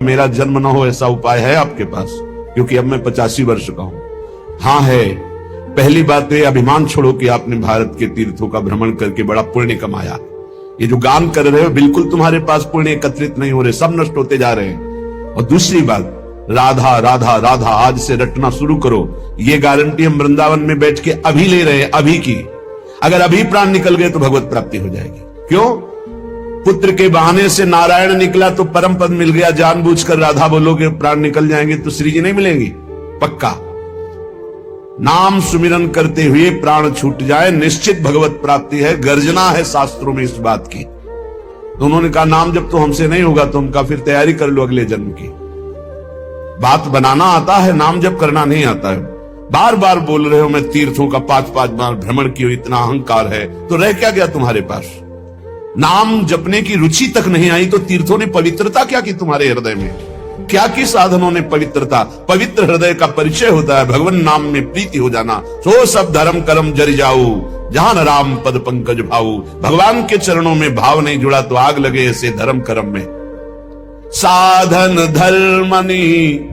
मेरा जन्म न हो ऐसा उपाय है आपके पास? क्योंकि अब मैं 85 वर्ष का हूं। हाँ है। पहली बात है, अभिमान छोड़ो कि आपने भारत के तीर्थों का भ्रमण करके बड़ा पुण्य कमाया। ये जो गान कर रहे हो, बिल्कुल तुम्हारे पास पुण्य एकत्रित नहीं हो रहे, सब नष्ट होते जा रहे हैं। और दूसरी बात, राधा राधा राधा आज से रटना शुरू करो। ये गारंटी हम वृंदावन में बैठ के अभी ले रहे हैं, अभी की। अगर अभी प्राण निकल गए तो भगवत प्राप्ति हो जाएगी। क्यों? पुत्र के बहाने से नारायण निकला तो परम पद मिल गया। जानबूझकर राधा बोलोगे प्राण निकल जाएंगे तो श्री जी नहीं मिलेंगी, पक्का। नाम सुमिरन करते हुए प्राण छूट जाए, निश्चित भगवत प्राप्ति है। गर्जना है शास्त्रों में इस बात की। तो उन्होंने कहा नाम जब तो हमसे नहीं होगा तो हम कहा फिर तैयारी कर लो अगले जन्म की। बात बनाना आता है, नाम जब करना नहीं आता है। बार बार बोल रहे हो मैं तीर्थों का 5-5 बार भ्रमण किया, इतना अहंकार है तो रह क्या गया तुम्हारे पास? नाम जपने की रुचि तक नहीं आई तो तीर्थों ने पवित्रता क्या की तुम्हारे हृदय में? क्या की साधनों ने पवित्रता? पवित्र हृदय का परिचय होता है भगवान नाम में प्रीति हो जाना। सो सब धर्म कर्म जरि जाऊ, जहां न राम पद पंकज भाऊ। भगवान के चरणों में भाव नहीं जुड़ा तो आग लगे ऐसे धर्म कर्म में। साधन धर्मनी,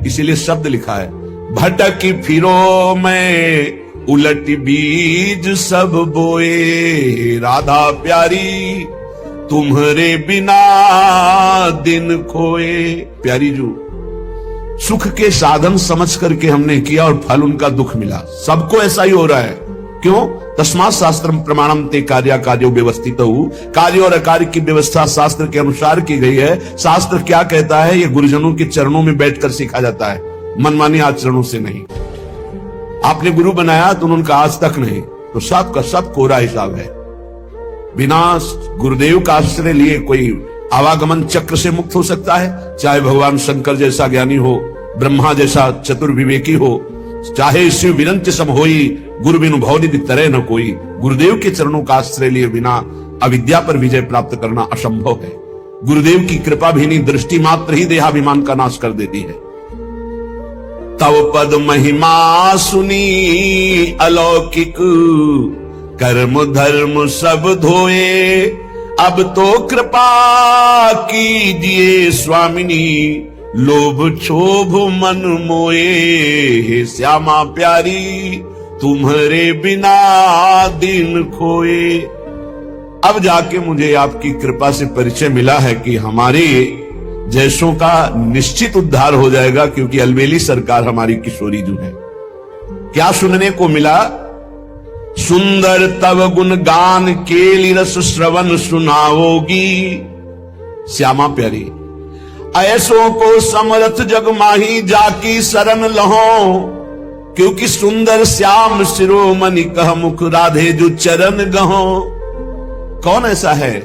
इसीलिए शब्द लिखा है, भटकी फिरो मैं उलट बीज सब बोए। राधा प्यारी तुम्हारे बिना दिन खोए। प्यारी जो सुख के साधन समझ करके हमने किया और फल उनका दुख मिला। सबको ऐसा ही हो रहा है। क्यों? तस्मात् शास्त्रम प्रमाणम ते कार्या कार्यो व्यवस्थित हो। कार्य और अकार्य की व्यवस्था शास्त्र के अनुसार की गई है। शास्त्र क्या कहता है ये गुरुजनों के चरणों में बैठकर सीखा जाता है, मनमानी आचरणों से नहीं। आपने गुरु बनाया तो उनका आज तक नहीं, तो सब का सब कोरा हिसाब है। बिना गुरुदेव का आश्रय लिए कोई आवागमन चक्र से मुक्त हो सकता है? चाहे भगवान शंकर जैसा ज्ञानी हो, ब्रह्मा जैसा चतुर्विवेकी हो, चाहे शिव विरंच सम होई, गुरु बिनु भवनिधि तरह न कोई। गुरुदेव के चरणों का आश्रय लिए बिना अविद्या पर विजय प्राप्त करना असंभव है। गुरुदेव की कृपा भी नहीं, दृष्टि मात्र ही देहाभिमान का नाश कर देती है। तव पद महिमा सुनी अलौकिक, कर्म धर्म सब धोए। अब तो कृपा कीजिए स्वामिनी, लोभ क्षोभ मन मोए। श्यामा प्यारी तुम्हारे बिना दिन खोए। अब जाके मुझे आपकी कृपा से परिचय मिला है कि हमारे जैसों का निश्चित उद्धार हो जाएगा, क्योंकि अलबेली सरकार हमारी किशोरी जो है। क्या सुनने को मिला? सुंदर तव गुण गान केली रस श्रवण सुनाओगी। श्यामा प्यारी ऐसों को समरथ जग माही जाकी शरण लहो। क्योंकि सुंदर श्याम शिरोमणि कह मुख राधे जो चरण गहो। कौन ऐसा है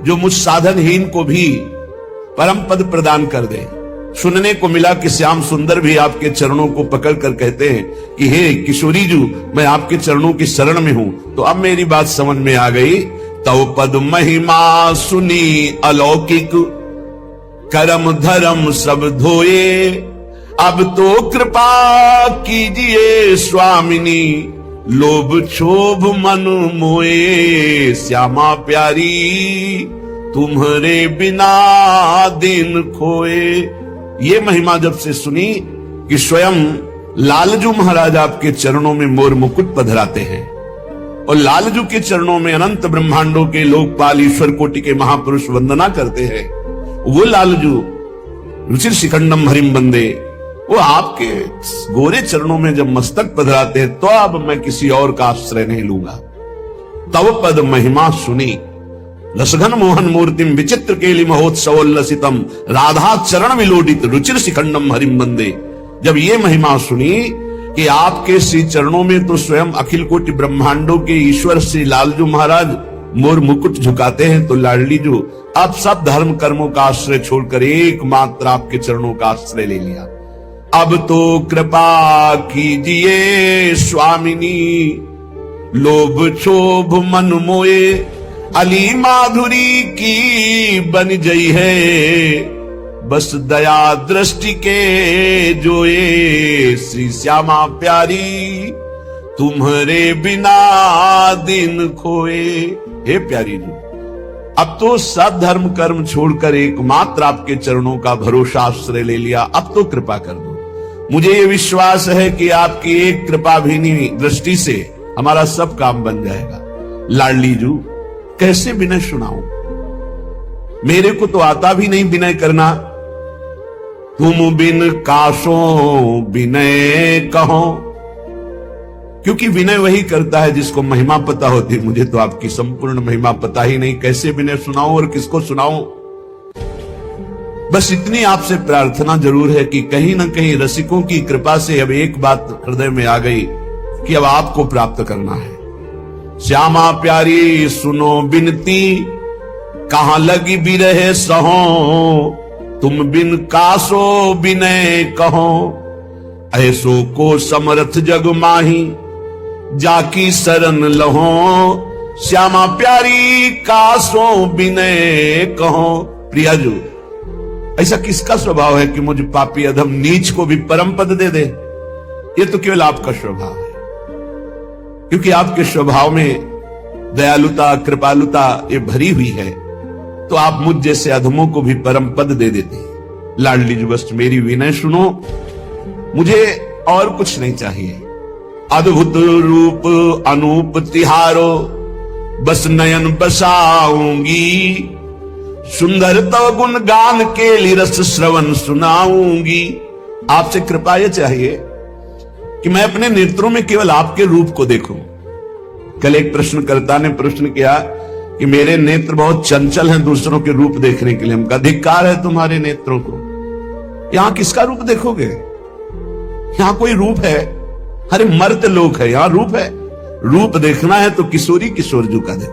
जो मुझ साधनहीन को भी परम पद प्रदान कर दे? सुनने को मिला कि श्याम सुंदर भी आपके चरणों को पकड़ कर कहते हैं कि हे किशोरी जू, मैं आपके चरणों की शरण में हूं। तो अब मेरी बात समझ में आ गई। तव पद महिमा सुनी अलौकिक, कर्म धर्म सब धोए। अब तो कृपा कीजिए स्वामिनी, लोभ क्षोभ मन मोए। श्यामा प्यारी तुम्हारे बिना दिन खोए। ये महिमा जब से सुनी कि स्वयं लालजू महाराज आपके चरणों में मोर मुकुट पधराते हैं, और लालजू के चरणों में अनंत ब्रह्मांडों के लोकपाल ईश्वर कोटि के महापुरुष वंदना करते हैं। वो लालजू रुचिर शिखंडम हरिम बंदे, वो आपके गोरे चरणों में जब मस्तक पधराते हैं तो अब मैं किसी और का आश्रय नहीं लूंगा। तव पद महिमा सुनी लसघन मोहन मूर्तिम विचित्र केली महोत्सवोल्लसितम, राधा चरण विलोडित रुचिर शिखंडम हरिम बंदे। जब ये महिमा सुनी कि आपके श्री चरणों में तो स्वयं अखिल कोटि ब्रह्मांडों के ईश्वर श्री लालजू महाराज मोर मुकुट झुकाते हैं, तो लाडली जो अब सब धर्म कर्मों का आश्रय छोड़कर एकमात्र आपके चरणों का आश्रय ले लिया। अब तो कृपा कीजिए स्वामिनी, लोभ क्षोभ मन मोए। अली माधुरी की बन गई है, बस दया दृष्टि के जोए। श्री श्यामा प्यारी तुम्हारे बिना दिन खोए। हे प्यारी जी, अब तो सब धर्म कर्म छोड़कर एकमात्र आपके चरणों का भरोसा आश्रय ले लिया, अब तो कृपा कर दो। मुझे ये विश्वास है कि आपकी एक कृपा भीनी दृष्टि से हमारा सब काम बन जाएगा। लाडली जू, कैसे विनय सुनाऊं? मेरे को तो आता भी नहीं विनय करना। तुम बिन काशो विनय कहो, क्योंकि विनय वही करता है जिसको महिमा पता होती। मुझे तो आपकी संपूर्ण महिमा पता ही नहीं, कैसे विनय सुनाऊं और किसको सुनाऊं? बस इतनी आपसे प्रार्थना जरूर है कि कहीं ना कहीं रसिकों की कृपा से अब एक बात हृदय में आ गई कि अब आपको प्राप्त करना है। श्यामा प्यारी सुनो बिनती, कहां लगी बिरहे सहो, तुम बिन कासो विनय कहो, ऐसो को समर्थ जग माही, जाकी शरण लहो, श्यामा प्यारी कासो विनय कहो। प्रियाजू, ऐसा किसका स्वभाव है कि मुझ पापी अधम नीच को भी परम पद दे दे? ये तो केवल आपका स्वभाव है, क्योंकि आपके स्वभाव में दयालुता कृपालुता ये भरी हुई है, तो आप मुझ जैसे अधमों को भी परम पद दे देते। लाडली जी, बस मेरी विनय सुनो, मुझे और कुछ नहीं चाहिए। अद्भुत रूप अनूप तिहारो, बस नयन बसाऊंगी, सुंदर तव गुण गान के लिए रस श्रवण सुनाऊंगी। आपसे कृपा यह चाहिए कि मैं अपने नेत्रों में केवल आपके रूप को देखूं। कल एक प्रश्नकर्ता ने प्रश्न किया कि मेरे नेत्र बहुत चंचल हैं दूसरों के रूप देखने के लिए। हम कहा, धिक्कार है तुम्हारे नेत्रों को, यहां किसका रूप देखोगे? यहां कोई रूप है? अरे मर्त लोक है, यहां रूप है। रूप देखना है तो किशोरी किशोर जू का देखो।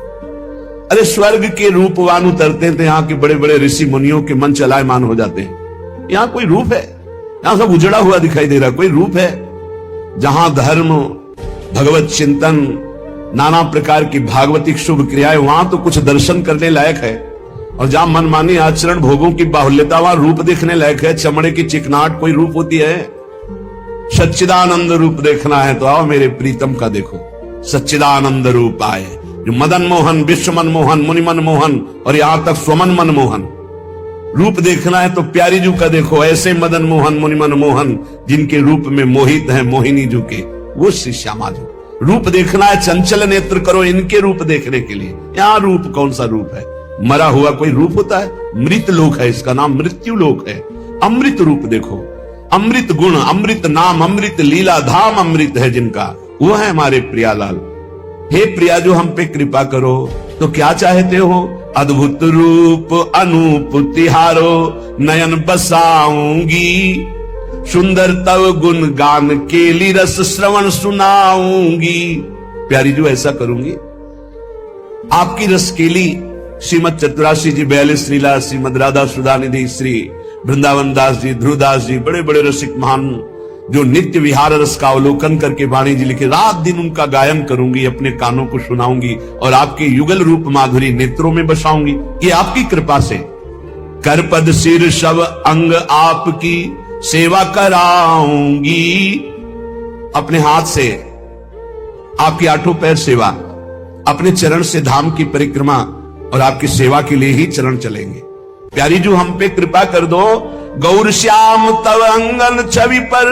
अरे स्वर्ग के रूपवान उतरते थे, यहाँ के बड़े बड़े ऋषि मुनियों के मन चलायमान हो जाते हैं। यहाँ कोई रूप है? यहाँ सब उजड़ा हुआ दिखाई दे रहा, कोई रूप है? जहां धर्म, भगवत चिंतन, नाना प्रकार की भागवतिक शुभ क्रियाएं, वहां तो कुछ दर्शन करने लायक है। और जहां मनमानी आचरण, भोगों की बाहुल्यता, वहां रूप देखने लायक है। चमड़े की चिकनाहट कोई रूप होती है? सच्चिदानंद रूप देखना है तो आओ मेरे प्रीतम का देखो। सच्चिदानंद रूप आए, जो मदन मोहन, विश्व मनमोहन, मुनि मनमोहन और यहां तक स्वमन मनमोहन। रूप देखना है तो प्यारी जू का देखो, ऐसे मदन मोहन, मुनि मनमोहन जिनके रूप में मोहित है मोहिनी जू के, वो श्री श्यामा जू। रूप देखना है, चंचल नेत्र करो इनके रूप देखने के लिए। यहां रूप कौन सा रूप है? मरा हुआ कोई रूप होता है? मृत लोक है, इसका नाम मृत्यु लोक है। अमृत रूप देखो, अमृत गुण, अमृत नाम, अमृत लीला धाम अमृत है जिनका, वो है हमारे प्रियालाल। हे प्रिया, जो हम पे कृपा करो तो क्या चाहते हो? अद्भुत रूप अनूप तिहारो, नयन बसाऊंगी, सुंदर तव गुण गान केली रस श्रवण सुनाऊंगी। प्यारी जो ऐसा करूंगी, आपकी रसकेली श्रीमद चतुराशी जी 42 लीला, श्रीमद राधा सुधानिधि, श्री वृंदावन दास जी, ध्रुवदास जी, बड़े बड़े रसिक महान जो नित्य विहार रस का अवलोकन करके वाणी जी लिखे, रात दिन उनका गायन करूंगी, अपने कानों को सुनाऊंगी और आपके युगल रूप माधुरी नेत्रों में बसाऊंगी। ये आपकी कृपा से। कर पद सिर शव अंग आपकी सेवा कराऊंगी, अपने हाथ से आपकी आठों पैर सेवा, अपने चरण से धाम की परिक्रमा और आपकी सेवा के लिए ही चरण चलेंगे। प्यारी जो हम पे कृपा कर दो। गौर श्याम तव अंगन छवि पर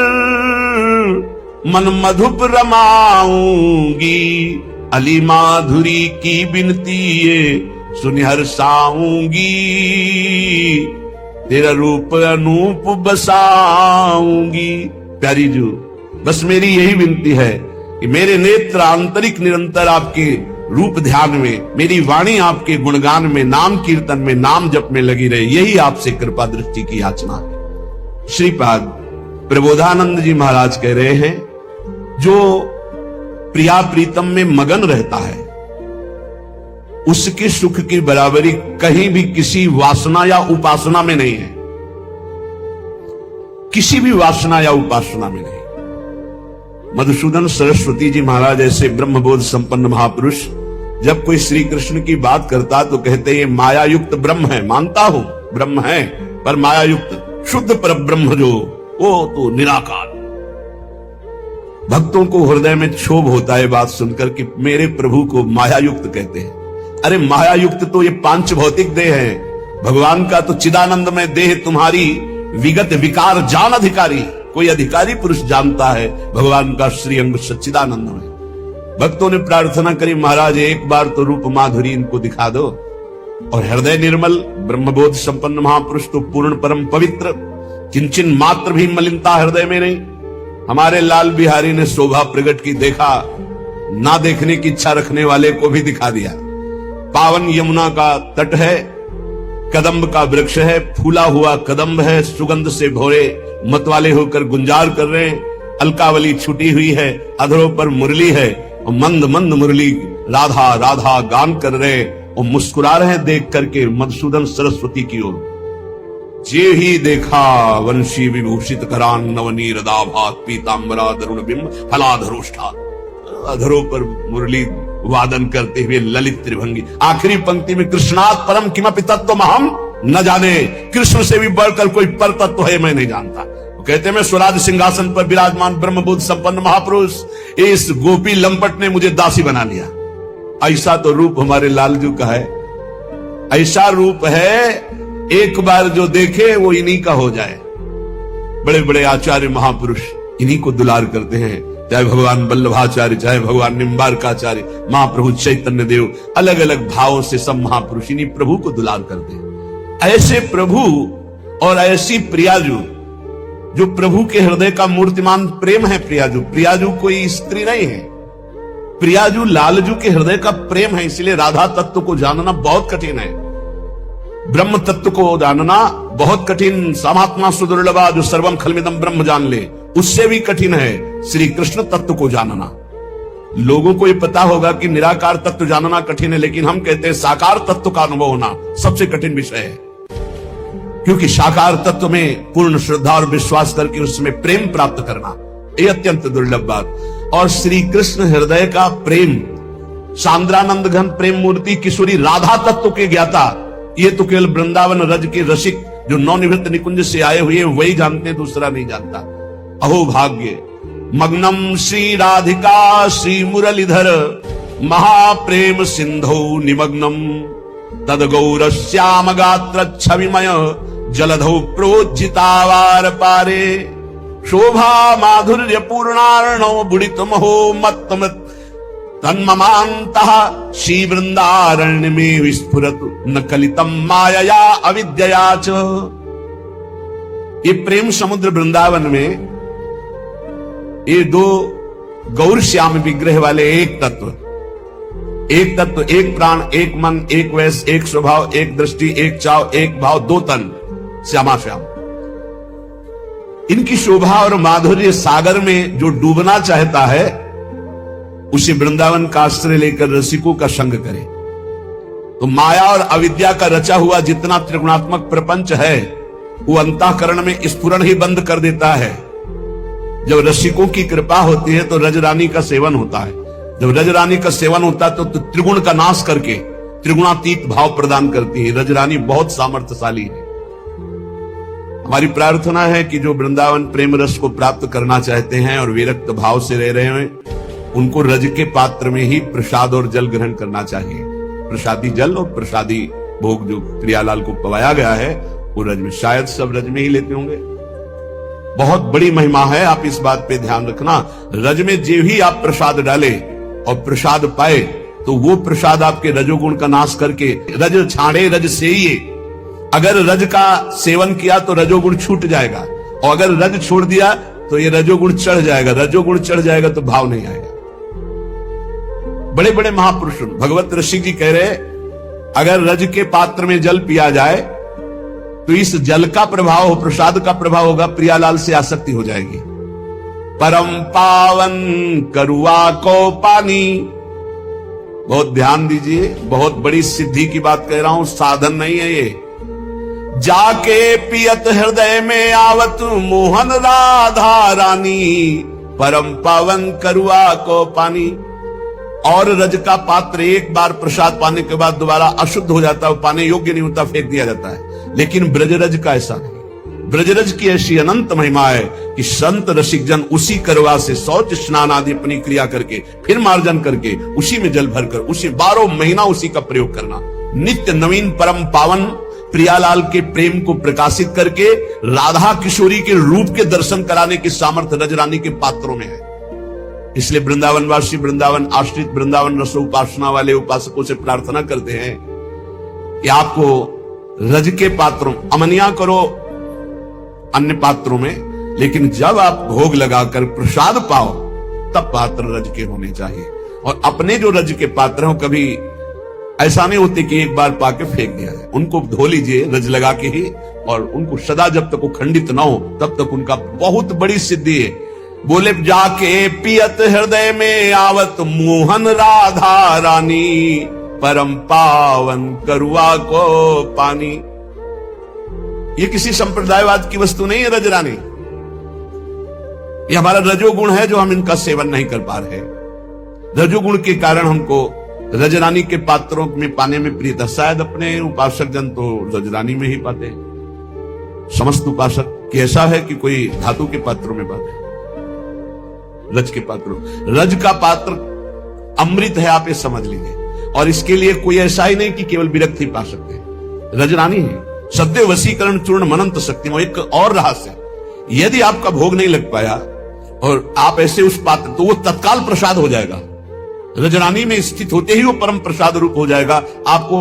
मन मधुप रमाऊंगी, अली माधुरी की बिनती ये सुनि हर्षाऊंगी, तेरा रूप अनूप बसाऊंगी। प्यारी जू, बस मेरी यही विनती है कि मेरे नेत्र आंतरिक निरंतर आपके रूप ध्यान में, मेरी वाणी आपके गुणगान में, नाम कीर्तन में, नाम जप में लगी रहे, यही आपसे कृपा दृष्टि की याचना है। श्रीपाद प्रबोधानंद जी महाराज कह रहे हैं, जो प्रिया प्रीतम में मगन रहता है उसके सुख की बराबरी कहीं भी किसी वासना या उपासना में नहीं है, किसी भी वासना या उपासना में नहीं। मधुसूदन सरस्वती जी महाराज ऐसे ब्रह्मबोध संपन्न महापुरुष जब कोई श्री कृष्ण की बात करता तो कहते ये माया युक्त ब्रह्म है। मानता हूं ब्रह्म है, पर माया युक्त शुद्ध पर ब्रह्म जो, वो तो निराकार। भक्तों को हृदय में क्षोभ होता है बात सुनकर कि मेरे प्रभु को माया युक्त कहते हैं। अरे माया युक्त तो ये पांच भौतिक देह है, भगवान का तो चिदानंद में देह तुम्हारी विगत विकार जान अधिकारी। कोई अधिकारी पुरुष जानता है भगवान का श्री अंग सच्चिदानंद में। भक्तों ने प्रार्थना करी, महाराज एक बार तो रूप माधुरी इनको दिखा दो। और हृदय निर्मल ब्रह्मबोध संपन्न महापुरुष तो पूर्ण परम पवित्र, किंचन मात्र भी मलिनता हृदय में नहीं। हमारे लाल बिहारी ने शोभा प्रकट की, देखा ना देखने की इच्छा रखने वाले को भी दिखा दिया। पावन यमुना का तट है, कदम्ब का वृक्ष है, फूला हुआ कदम्ब है, सुगंध से भोरे मतवाले होकर गुंजार कर रहे हैं। अलकावली छुटी हुई है, अधरों पर मुरली है और मंद मंद मुरली राधा राधा गान कर रहे हैं और मुस्कुरा रहे हैं देख करके मधुसूदन सरस्वती की ओर। जे ही देखा वंशी विभूषित करान नवनीर दाभात पीतांबरा दरुण बिंब फलाधरोष्ठा, अधरों पर मुरली वादन करते हुए ललित त्रिभंगी। आखिरी पंक्ति में कृष्णात् परम किमपि तत्त्वमहं न जाने, कृष्ण से भी बढ़कर कोई पर तत्व है मैं नहीं जानता। कहते मैं स्वराज सिंहासन पर विराजमान ब्रह्मबोध संपन्न महापुरुष, इस गोपी लंपट ने मुझे दासी बना लिया। ऐसा तो रूप हमारे लालजू का है, ऐसा रूप है एक बार जो देखे वो इन्हीं का हो जाए। बड़े बड़े आचार्य महापुरुष इन्हीं को दुलार करते हैं, चाहे भगवान वल्लभाचार्य, चाहे भगवान निम्बारकाचार्य, महाप्रभु चैतन्य देव, अलग अलग भावों से सब महापुरुष इन्हीं प्रभु को दुलार करते हैं। ऐसे प्रभु और ऐसी प्रियाजू जो प्रभु के हृदय का मूर्तिमान प्रेम है। प्रियाजू, प्रियाजू कोई स्त्री नहीं है, प्रियाजू लालजू के हृदय का प्रेम है। इसलिए राधा तत्व को जानना बहुत कठिन है, ब्रह्म तत्व को जानना बहुत कठिन। समात्मा सुदुर्लभा जो सर्वम खलमिदम ब्रह्म जान ले, उससे भी कठिन है श्री कृष्ण तत्व को जानना। लोगों को ये पता होगा कि निराकार तत्व जानना कठिन है, लेकिन हम कहते हैं साकार तत्व का अनुभव होना सबसे कठिन विषय है। क्योंकि साकार तत्व में पूर्ण श्रद्धा और विश्वास करके उसमें प्रेम प्राप्त करना ये अत्यंत दुर्लभ बात। और श्री कृष्ण हृदय का प्रेम, सांद्रानंद घन प्रेम मूर्ति किशोरी राधा तत्व के ज्ञाता, ये तो केवल वृंदावन रज के रसिक जो नवनिवृत्त निकुंज से आए हुए हैं वही जानते हैं, दूसरा नहीं जानता। अहो भाग्य मग्नम श्री राधिका श्री मुरलीधर महाप्रेम सिंधौ निमग्नम तद गौर श्याम गात्र छविमय जलधौ प्रोज्जितावार पारे शोभा माधुर्य पूर्णार्णव बुड़ित महो मत्तम तन्ममान्तः श्री वृंदारण्य में विस्फुरत न कलितम मायया अविद्यया च। ये प्रेम समुद्र वृंदावन में ये दो गौर श्याम विग्रह वाले एक तत्व, एक प्राण, एक मन, एक वैस, एक स्वभाव, एक दृष्टि, एक चाव, एक भाव, दो तन, श्यामा श्याम। इनकी शोभा और माधुर्य सागर में जो डूबना चाहता है उसे वृंदावन का आश्रय लेकर रसिकों का संग करे। तो माया और अविद्या का रचा हुआ जितना त्रिगुणात्मक प्रपंच है वो अंतःकरण में स्फुरण ही बंद कर देता है। जब रसिकों की कृपा होती है तो रजरानी का सेवन होता है। जब रजरानी का सेवन होता है तो त्रिगुण का नाश करके त्रिगुणातीत भाव प्रदान करती है। रजरानी बहुत सामर्थ्यशाली है। हमारी प्रार्थना है कि जो वृंदावन प्रेम रस को प्राप्त करना चाहते हैं और विरक्त भाव से रह रहे हैं उनको रज के पात्र में ही प्रसाद और जल ग्रहण करना चाहिए। प्रसादी जल और प्रसादी भोग जो प्रियालाल को पवाया गया है वो रज में, शायद सब रज में ही लेते होंगे। बहुत बड़ी महिमा है, आप इस बात पे ध्यान रखना। रज में जो ही आप प्रसाद डाले और प्रसाद पाए तो वो प्रसाद आपके रजोगुण का नाश करके रज छाड़े रज से ही। अगर रज का सेवन किया तो रजोगुण छूट जाएगा और अगर रज छोड़ दिया तो ये रजोगुण चढ़ जाएगा। रजोगुण चढ़ जाएगा तो भाव नहीं आएगा। बड़े बड़े महापुरुष भगवत ऋषि जी कह रहे अगर रज के पात्र में जल पिया जाए तो इस जल का प्रभाव हो, प्रसाद का प्रभाव होगा, प्रियालाल से आसक्ति हो जाएगी। परम पावन करुआ को पानी, बहुत ध्यान दीजिए, बहुत बड़ी सिद्धि की बात कह रहा हूं, साधन नहीं है ये। जाके पियत हृदय में आवत मोहन राधा रानी, परम पावन करुआ को पानी। और रज का पात्र एक बार प्रसाद पाने के बाद दोबारा अशुद्ध हो जाता है, पाने योग्य नहीं होता, फेंक दिया जाता है। लेकिन ब्रज रज का ऐसा नहीं। ब्रजरज की ऐसी अनंत महिमा है कि संत रसिक जन उसी करवा से शौच स्नान आदि अपनी क्रिया करके फिर मार्जन करके उसी में जल भरकर उसी 12 महीना उसी का प्रयोग करना, नित्य नवीन परम पावन प्रियालाल के प्रेम को प्रकाशित करके राधा किशोरी के रूप के दर्शन कराने की सामर्थ्य रजरानी के पात्रों में है। इसलिए वृंदावनवासी, वृंदावन आश्रित, वृंदावन रस उपासना वाले उपासकों से प्रार्थना करते हैं कि आपको रज के पात्रों, अमनिया करो अन्य पात्रों में, लेकिन जब आप भोग लगाकर प्रसाद पाओ तब पात्र रज के होने चाहिए। और अपने जो रज के पात्र हो कभी ऐसा नहीं होते कि एक बार पाके फेंक दिया है, उनको धो लीजिए रज लगा के ही, और उनको सदा जब तक वो खंडित ना हो तब तक उनका बहुत बड़ी सिद्धि है। बोले जाके पियत हृदय में आवत मोहन राधा रानी, परम पावन करुआ को पानी। ये किसी संप्रदायवाद की वस्तु नहीं है रजरानी, ये हमारा रजोगुण है जो हम इनका सेवन नहीं कर पा रहे। रजोगुण के कारण हमको रजरानी के पात्रों में पाने में प्रियता। शायद अपने उपासक जन तो रजरानी में ही पाते हैं। समस्त उपासक कि ऐसा है कि कोई धातु के पात्रों में पाते हैं, रज के पात्रों। रज का पात्र अमृत है, आप ये समझ लीजिए। और इसके लिए कोई ऐसा ही नहीं कि केवल विरक्त ही पा सकते हैं, रजरानी है। सद्य वशीकरण चूर्ण मनंत शक्ति। एक और रहस्य, यदि आपका भोग नहीं लग पाया और आप ऐसे उस पात्र, तो वो तत्काल प्रसाद हो जाएगा। रजरानी में स्थित होते ही वो परम प्रसाद रूप हो जाएगा। आपको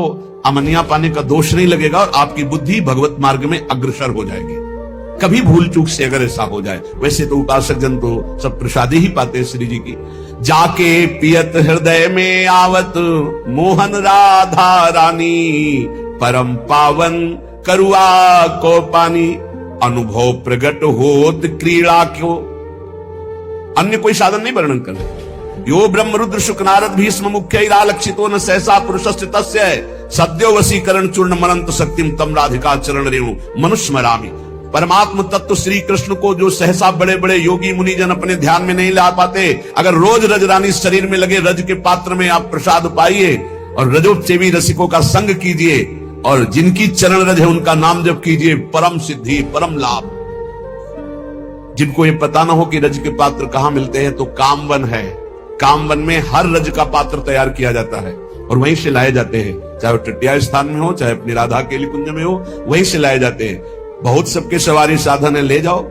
अमनिया पाने का दोष नहीं लगेगा और आपकी बुद्धि भगवत मार्ग में अग्रसर हो जाएगी। कभी भूल चूक से अगर ऐसा हो जाए, वैसे तो उपासक जन तो सब प्रसादी ही पाते हैं श्री जी की। जाके पियत हृदय में आवत मोहन राधा रानी, परम पावन करुआ को पानी। अनुभव प्रगट होत क्रीड़ा क्यों, अन्य कोई साधन नहीं वर्णन कर रहे। यो ब्रह्म रुद्र शुक नारद भीष्म मुख्य लक्षितो न सहसा पुरुषस्य तस्य, सद्यो वशीकरण चूर्ण मनंत शक्तिम तम राधिका चरण रेणु मनुष्य मरामी। परमात्म तत्व श्री कृष्ण को जो सहसा बड़े बड़े योगी मुनिजन अपने ध्यान में नहीं ला पाते, अगर रोज रजरानी शरीर में लगे रज के पात्र में आप प्रसाद पाइए और रजोपसेवी रसिकों का संग कीजिए और जिनकी चरण रज है उनका नाम जप कीजिए, परम सिद्धि परम लाभ। जिनको ये पता ना हो कि रज के पात्र कहां मिलते हैं, तो कामवन है, कामवन में हर रज का पात्र तैयार किया जाता है और वहीं से लाए जाते हैं, चाहे वो टटिया स्थान में हो चाहे अपनी राधा केली कुंज में हो, वहीं से लाए जाते हैं। बहुत सबके सवारी साधन है, ले जाओ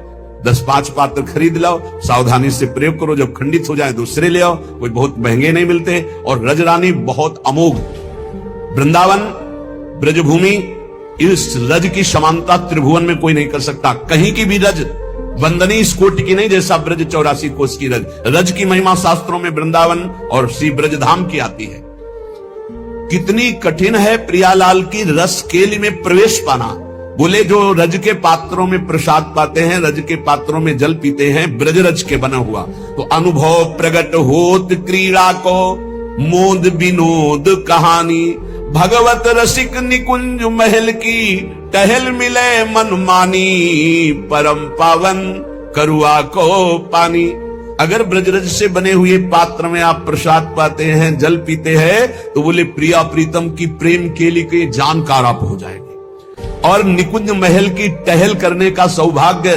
10-5 पात्र खरीद लाओ, सावधानी से प्रयोग करो, जब खंडित हो जाए दूसरे ले आओ। कोई बहुत महंगे नहीं मिलते। और रजरानी बहुत अमोघ, वृंदावन ब्रजभूमि, इस रज की समानता त्रिभुवन में कोई नहीं कर सकता। कहीं की भी रज वंदनी इस कोटि की नहीं जैसा ब्रज 84 कोस की रज। रज की महिमा शास्त्रों में वृंदावन और श्री ब्रजधाम की आती है। कितनी कठिन है प्रियालाल की रस केली में प्रवेश पाना। बोले जो रज के पात्रों में प्रसाद पाते हैं, रज के पात्रों में जल पीते हैं, ब्रजरज के बना हुआ, तो अनुभव प्रगट होत क्रीड़ा को मोद विनोद कहानी। भगवत रसिक निकुंज महल की टहल मिले मन मानी, परम पावन करुआ को पानी। अगर ब्रजरज से बने हुए पात्र में आप प्रसाद पाते हैं, जल पीते हैं, तो बोले प्रिया प्रीतम की प्रेम केली के जानकार आप हो जाएंगे और निकुंज महल की टहल करने का सौभाग्य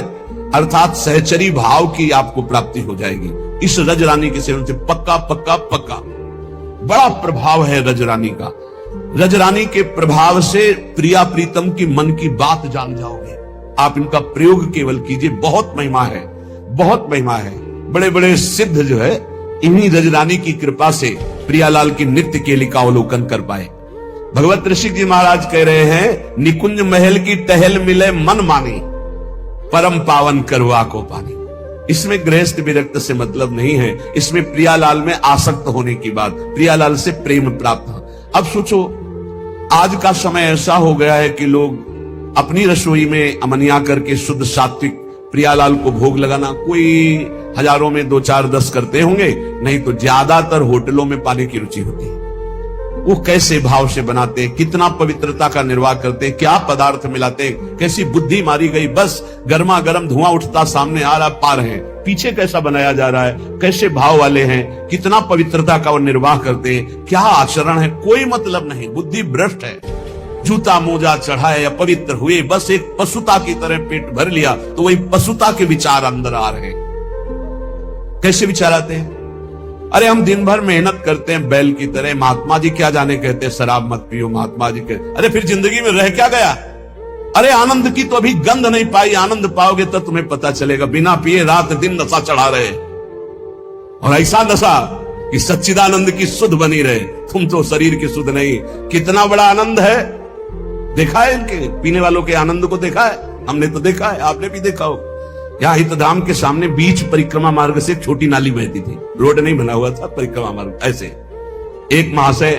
अर्थात सहचरी भाव की आपको प्राप्ति हो जाएगी इस रजरानी के सेवन से। पक्का पक्का पक्का बड़ा प्रभाव है रजरानी का। रजरानी के प्रभाव से प्रिया प्रीतम की मन की बात जान जाओगे। आप इनका प्रयोग केवल कीजिए, बहुत महिमा है, बहुत महिमा है। बड़े बड़े सिद्ध जो है इन्हीं रजरानी की कृपा से प्रियालाल की नित्य केली का अवलोकन कर पाए। भगवत ऋषि जी महाराज कह रहे हैं, निकुंज महल की टहल मिले मन मानी, परम पावन करुआ को पानी। इसमें गृहस्थ विरक्त से मतलब नहीं है, इसमें प्रियालाल में आसक्त होने की बात, प्रियालाल से प्रेम प्राप्त। अब सोचो, आज का समय ऐसा हो गया है कि लोग अपनी रसोई में अमनिया करके शुद्ध सात्विक प्रियालाल को भोग लगाना, कोई हजारों में 2-4-10 करते होंगे, नहीं तो ज्यादातर होटलों में पाने की रुचि होती है। वो कैसे भाव से बनाते हैं, कितना पवित्रता का निर्वाह करते हैं, क्या पदार्थ मिलाते हैं, कैसी बुद्धि मारी गई। बस गर्मा गर्म धुआं उठता सामने आ रहा, पा रहे हैं, पीछे कैसा बनाया जा रहा है, कैसे भाव वाले हैं, कितना पवित्रता का वो निर्वाह करते हैं, क्या आचरण है, कोई मतलब नहीं, बुद्धि भ्रष्ट है। जूता मोजा चढ़ाए, अपवित्र हुए, बस एक पशुता की तरह पेट भर लिया, तो वही पशुता के विचार अंदर आ रहे हैं। कैसे विचार आते हैं? अरे हम दिन भर मेहनत करते हैं बैल की तरह, महात्मा जी क्या जाने कहते हैं शराब मत पियो, महात्मा जी कहते, अरे फिर जिंदगी में रह क्या गया? अरे आनंद की तो अभी गंध नहीं पाई, आनंद पाओगे तब तुम्हें पता चलेगा। बिना पिए रात दिन नशा चढ़ा रहे, और ऐसा नशा कि सच्चिदानंद की सुध बनी रहे, तुम तो शरीर की सुध नहीं। कितना बड़ा आनंद है, देखा है इनके पीने वालों के आनंद को देखा है? हमने तो देखा है, आपने भी देखा हो। यहाँ हितधाम के सामने बीच परिक्रमा मार्ग से एक छोटी नाली बहती थी, रोड नहीं बना हुआ था, परिक्रमा मार्ग। ऐसे एक महाशय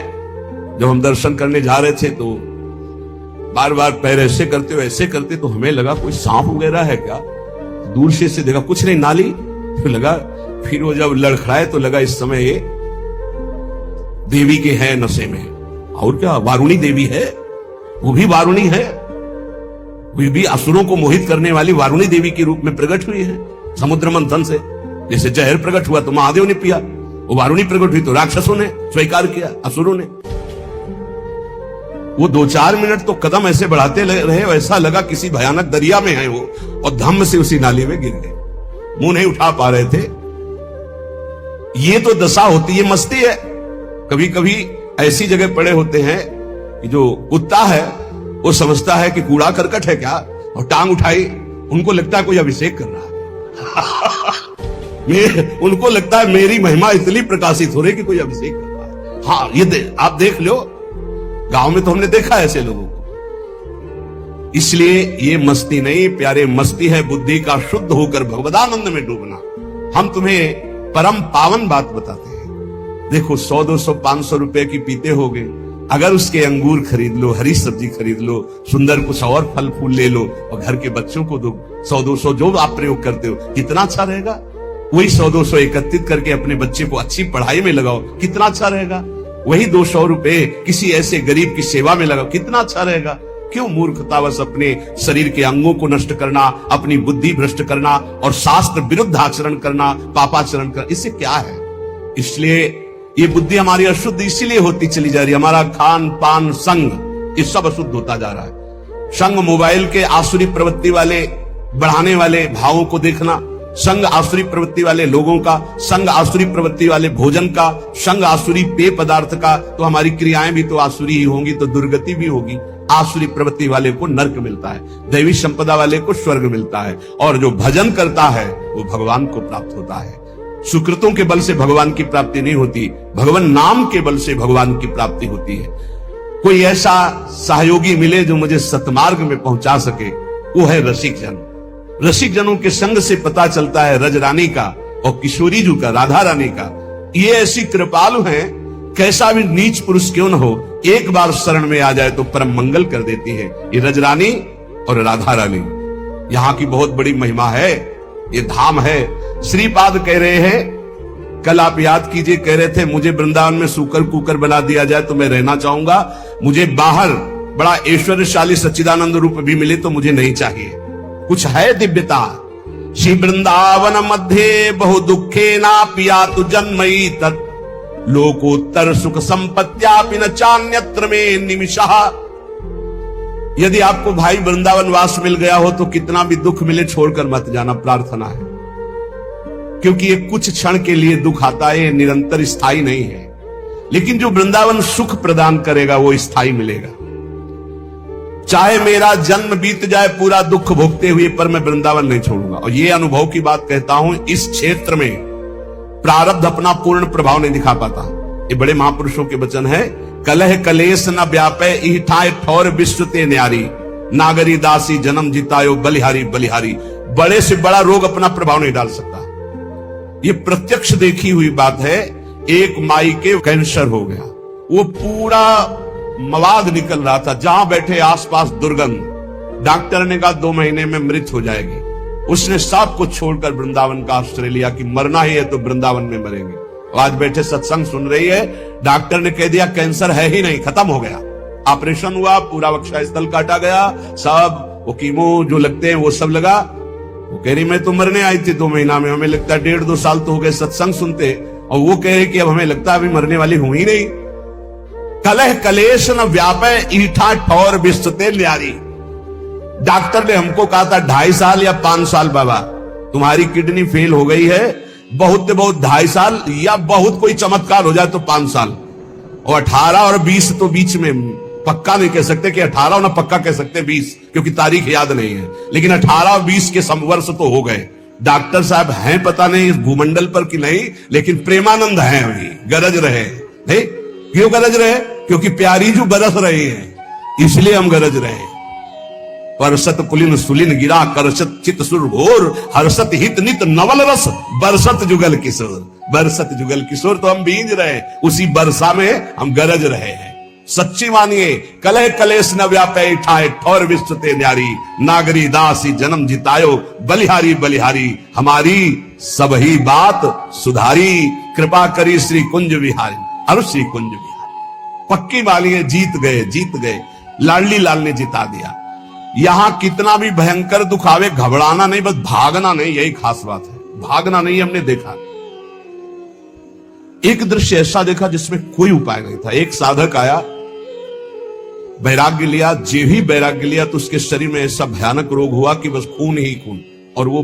जब हम दर्शन करने जा रहे थे तो बार बार पैर ऐसे करते वैसे करते, तो हमें लगा कोई सांप वगैरह है क्या। दूर से देखा कुछ नहीं, नाली। फिर लगा, फिर वो जब लड़खड़ाए तो लगा इस समय ये देवी के हैं नशे में। और क्या, वारुणी देवी है, वो भी वारुणी है, वो भी असुरों को मोहित करने वाली वारुणी देवी के रूप में प्रकट हुई है समुद्र मंथन से। जैसे जहर प्रकट हुआ तो महादेव ने पिया, वो वारुणी प्रकट हुई तो राक्षसों ने स्वीकार किया, असुरों ने। वो 2-4 मिनट तो कदम ऐसे बढ़ाते रहे, ऐसा लगा किसी भयानक दरिया में है वो, और धम्म से उसी नाली में गिर गए, मुंह नहीं उठा पा रहे थे। ये तो दशा होती है, मस्ती है। कभी कभी ऐसी जगह पड़े होते हैं कि जो कुत्ता है वो समझता है कि कूड़ा करकट है क्या, और टांग उठाई, उनको लगता है कोई अभिषेक कर रहा है उनको लगता है मेरी महिमा इतनी प्रकाशित हो रही कि कोई अभिषेक कर रहा है। हाँ, ये आप देख लो, गांव में तो हमने देखा है ऐसे लोगों को। इसलिए ये मस्ती नहीं प्यारे, मस्ती है बुद्धि का शुद्ध होकर भगवदानंद में डूबना। हम तुम्हें परम पावन बात बताते हैं। देखो 100, 200, 500 रुपए की पीते होगे, अगर उसके अंगूर खरीद लो, हरी सब्जी खरीद लो, सुंदर कुछ और फल फूल ले लो और घर के बच्चों को दो, 100, 200 जो आप प्रयोग करते हो, कितना अच्छा रहेगा। वही 100, 200 एकत्रित करके अपने बच्चे को अच्छी पढ़ाई में लगाओ, कितना अच्छा रहेगा। वही 200 रुपए किसी ऐसे गरीब की सेवा में लगाओ, कितना अच्छा रहेगा। क्यों मूर्खतावश अपने शरीर के अंगों को नष्ट करना, अपनी बुद्धि भ्रष्ट करना और शास्त्र विरुद्ध आचरण करना, पापाचरण करना, इससे क्या है। इसलिए ये बुद्धि हमारी अशुद्ध इसीलिए होती चली जा रही है। हमारा खान पान संग ये सब अशुद्ध होता जा रहा है। संग मोबाइल के आसुरी प्रवृत्ति वाले बढ़ाने वाले भावों को देखना, संग आसुरी प्रवृत्ति वाले लोगों का, संग आसुरी प्रवृत्ति वाले भोजन का, संग आसुरी पेय पदार्थ का, तो हमारी क्रियाएं भी तो आसुरी ही होंगी, तो दुर्गति भी होगी। आसुरी प्रवृत्ति वाले को नरक मिलता है, दैवी संपदा वाले को स्वर्ग मिलता है, और जो भजन करता है वो भगवान को प्राप्त होता है। सुकृतों के बल से भगवान की प्राप्ति नहीं होती, भगवान नाम के बल से भगवान की प्राप्ति होती है। कोई ऐसा सहयोगी मिले जो मुझे सतमार्ग में पहुंचा सके, वो है रसिक जन। रसिक जनों के संग से पता चलता है रजरानी का और किशोरी जी का, राधा रानी का। ये ऐसी कृपालु हैं, कैसा भी नीच पुरुष क्यों न हो, एक बार शरण में आ जाए तो परम मंगल कर देती है। ये रजरानी और राधा रानी, यहाँ की बहुत बड़ी महिमा है, ये धाम है। श्रीपाद कह रहे हैं, कल आप याद कीजिए, कह रहे थे मुझे वृंदावन में सूकर कुकर बना दिया जाए तो मैं रहना चाहूंगा, मुझे बाहर बड़ा ऐश्वर्यशाली सच्चिदानंद रूप भी मिले तो मुझे नहीं चाहिए। कुछ है दिव्यता। श्री वृंदावन मध्य बहु दुखे ना पिया तु जन्मई तत् लोकोत्तर सुख संपत्त्यापि न चान्यत्र में निमिषः। यदि आपको भाई वृंदावन वास मिल गया हो तो कितना भी दुख मिले छोड़कर मत जाना, प्रार्थना है। क्योंकि ये कुछ क्षण के लिए दुख आता है, निरंतर स्थायी नहीं है। लेकिन जो वृंदावन सुख प्रदान करेगा वो स्थायी मिलेगा। चाहे मेरा जन्म बीत जाए पूरा दुख भोगते हुए, पर मैं वृंदावन नहीं छोड़ूंगा। और ये अनुभव की बात कहता हूं, इस क्षेत्र में प्रारब्ध अपना पूर्ण प्रभाव नहीं दिखा पाता। ये बड़े महापुरुषों के वचन है, कलह कलेश न व्यापे इह ठाए ठौर विश्व ते न्यारी, नागरी दासी जन्म जितायो बलिहारी बलिहारी। बड़े से बड़ा रोग अपना प्रभाव नहीं डाल सकता। ये प्रत्यक्ष देखी हुई बात है। एक माई के कैंसर हो गया, वो पूरा मवाद निकल रहा था, जहां बैठे आसपास दुर्गंध। डॉक्टर ने कहा 2 महीने में मृत हो जाएगी। उसने सब कुछ छोड़कर वृंदावन का आश्रय लिया कि मरना ही है तो वृंदावन में मरेंगे। आज बैठे सत्संग सुन रही है, डॉक्टर ने कह दिया कैंसर है ही नहीं, खत्म हो गया। ऑपरेशन हुआ, पूरा वक्षा स्थल काटा गया, सब वो कीमो जो लगते हैं वो सब लगा। वो कह रही मैं तो मरने आई थी 2 महीना में, हमें लगता है 1.5-2 साल तो हो गए सत्संग सुनते, और वो कह रहे कि अब हमें लगता है अभी मरने वाली हूं ही नहीं। कलह कलेश न व्यापय ईठा ठौर विस्तते न्यारी। डॉक्टर ने हमको कहा था 2.5 साल या 5 साल बाबा तुम्हारी किडनी फेल हो गई है, बहुत 2.5 साल या बहुत कोई चमत्कार हो जाए तो 5 साल, और 18 और 20 तो बीच में पक्का नहीं कह सकते कि 18 ना पक्का कह सकते 20, क्योंकि तारीख याद नहीं है, लेकिन 18 और 20 के वर्ष तो हो गए। डॉक्टर साहब हैं पता नहीं इस भूमंडल पर कि नहीं, लेकिन प्रेमानंद हैं अभी, गरज रहे नहीं? क्यों गरज रहे? क्योंकि प्यारी जो बरस रही है, इसलिए हम गरज रहे। परसत पुलिन सुलिन गिरा करसत चित सुर घोर, हर्षत हित नित नवल रस बरसत जुगल किशोर। बरसत जुगल किशोर तो हम भींज रहे, उसी बरसा में हम गरज रहे हैं। सच्ची मानिए, कलह कलेश न व्यापे ठाए ठौर विस्तते न्यारी। नागरी दासी जन्म जितायो बलिहारी बलिहारी, हमारी सबही बात सुधारी। कृपा करी श्री कुंज विहारी, अरु श्री कुंज विहारी। पक्की मानिए, जीत गए जीत गए, लाडली लाल ने जिता दिया। यहां कितना भी भयंकर दुख आवे, घबराना नहीं, बस भागना नहीं, यही खास बात है। भागना नहीं। हमने देखा एक दृश्य ऐसा देखा जिसमें कोई उपाय नहीं था। एक साधक आया, वैराग्य लिया, जे ही वैराग्य लिया तो उसके शरीर में ऐसा भयानक रोग हुआ कि बस खून ही खून। और वो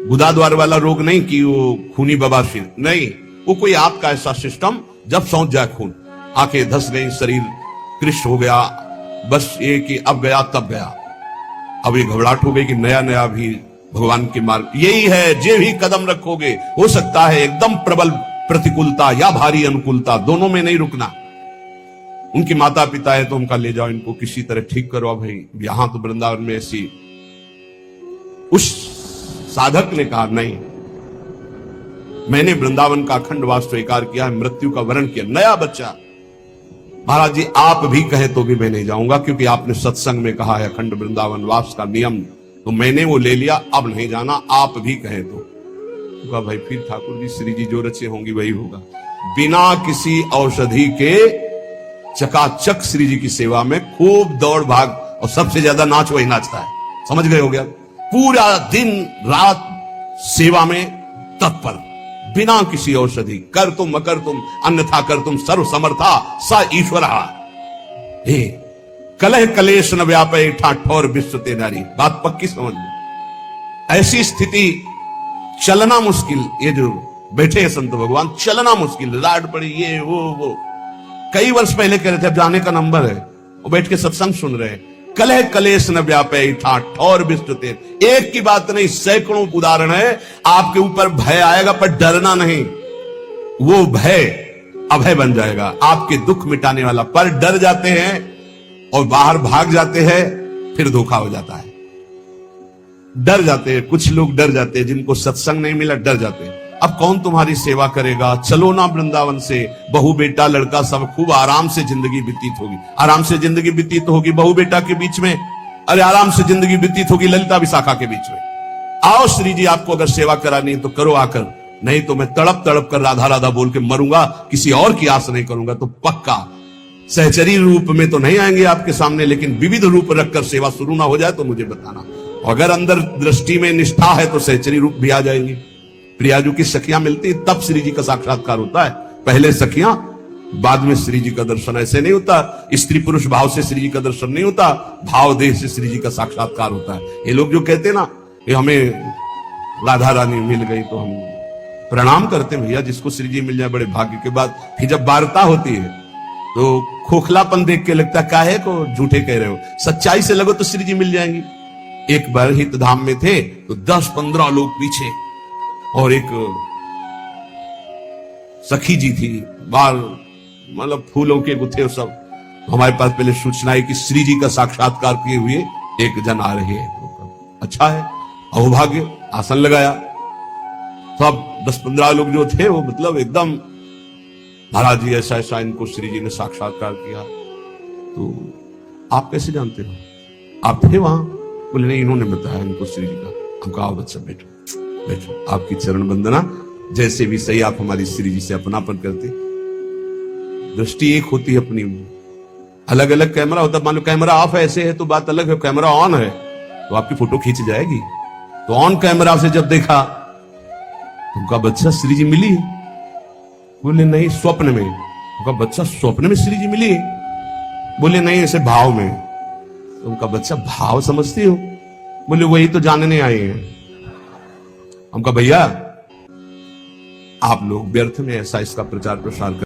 गुदाद्वार वाला रोग नहीं कि वो खूनी बवासीर नहीं, वो कोई आपका ऐसा सिस्टम जब सौंध जाए खून, आंखें धस गई, शरीर कृष्ण हो गया, बस ये कि अब गया तब गया। अब ये घबराहट हो गई कि नया नया भी भगवान के मार्ग यही है, जे भी कदम रखोगे हो सकता है एकदम प्रबल प्रतिकूलता या भारी अनुकूलता, दोनों में नहीं रुकना। उनके माता पिता है तो उनका ले जाओ, इनको किसी तरह ठीक करो। भाई यहां तो वृंदावन में ऐसी, उस साधक ने कहा नहीं, मैंने वृंदावन का अखंड वास स्वीकार किया है, मृत्यु का वरण किया। नया बच्चा, महाराज जी आप भी कहे तो भी मैं नहीं जाऊंगा, क्योंकि आपने सत्संग में कहा है अखंड वृंदावन वास का नियम, तो मैंने वो ले लिया, अब नहीं जाना, आप भी कहे तो। भाई फिर ठाकुर जी श्री जी जो रचे होंगी वही होगा। बिना किसी औषधि के चकाचक श्री जी की सेवा में खूब दौड़ भाग, और सबसे ज्यादा नाच वही नाचता है, समझ गए हो गया? पूरा दिन रात सेवा में तत्पर, बिना किसी औषधि। कर तुम अकर तुम अन्यथा कर तुम सर्व समर्था स ईश्वर। हे कलह कलेश न व्यापे ठाठौर विश्वते नारी। बात पक्की समझ लो। ऐसी स्थिति, चलना मुश्किल, ये जो बैठे हैं संत भगवान, चलना मुश्किल, राड पड़ी, ये वो कई वर्ष पहले कह रहे थे, अब जाने का नंबर है, वो बैठ के सत्संग सुन रहे हैं। कलह कलेश न व्यापे ठाठ और विस्तृत। एक की बात नहीं, सैकड़ों उदाहरण है। आपके ऊपर भय आएगा पर डरना नहीं, वो भय अभय बन जाएगा, आपके दुख मिटाने वाला। पर डर जाते हैं और बाहर भाग जाते हैं, फिर धोखा हो जाता है। डर जाते हैं, कुछ लोग डर जाते हैं, जिनको सत्संग नहीं मिला डर जाते हैं। अब कौन तुम्हारी सेवा करेगा? चलो ना वृंदावन से, बहू बेटा लड़का सब खूब आराम से जिंदगी व्यतीत होगी। आराम से जिंदगी व्यतीत होगी बहू बेटा के बीच में, अरे आराम से जिंदगी व्यतीत होगी ललिता विशाखा के बीच में। आओ श्री जी, आपको अगर सेवा करानी तो करो आकर, नहीं तो मैं तड़प तड़प कर राधा राधा बोल के मरूंगा, किसी और की आस नहीं करूंगा। तो पक्का सहचरी रूप में तो नहीं आएंगे आपके सामने, लेकिन विविध रूप रखकर सेवा शुरू ना हो जाए तो मुझे बताना। अगर अंदर दृष्टि में निष्ठा है तो सहचरी रूप भी आ जाएंगे। प्रियाजू की सखियां मिलती तब श्री जी का साक्षात्कार होता है। पहले सखियां, बाद में श्री जी का दर्शन। ऐसे नहीं होता, स्त्री पुरुष भाव से श्री जी का दर्शन नहीं होता, भाव देह से श्री जी का साक्षात्कार होता है। ये लोग जो कहते हैं ना कि हमें राधा रानी मिल गई, तो हम प्रणाम करते हैं भैया, जिसको श्री जी मिल जाए बड़े भाग्य के बाद। फिर जब वार्ता होती है तो खोखलापन देख के लगता है काहे को झूठे कह रहे हो, सच्चाई से लगो तो श्री जी मिल जाएंगी। एक बार हित धाम में थे तो 10-15 लोग पीछे, और एक सखी जी थी, बाल मतलब फूलों के गुथे सब। हमारे पास पहले सूचना है कि श्री जी का साक्षात्कार किए हुए एक जन आ रहे हैं। अच्छा है, अहोभाग्य, आसन लगाया। तो अब 10-15 लोग जो थे वो मतलब एकदम, महाराज जी ऐसा ऐसा इनको श्री जी ने साक्षात्कार किया। तो आप कैसे जानते हो? आप थे वहां? बोले नहीं, इन्होंने बताया इनको श्री जी का। हम कहा बच्चा बैठो बैठो, आपकी चरण वंदना, जैसे भी सही आप हमारी श्री जी से अपनापन करते। दृष्टि एक होती है अपनी, अलग अलग कैमरा होता है। मान लो कैमरा ऑफ ऐसे है तो बात अलग है, कैमरा ऑन है तो आपकी फोटो खींच जाएगी। तो ऑन कैमरा से जब देखा तो उनका बच्चा श्री जी मिली। बोले नहीं, स्वप्न में। उनका बच्चा स्वप्न में श्री जी मिली? बोले नहीं, ऐसे भाव में। तो उनका बच्चा भाव समझती हो? बोले वही तो जानने आए हैं। उनका भैया आप लोग व्यर्थ में ऐसा इसका प्रचार प्रसार कर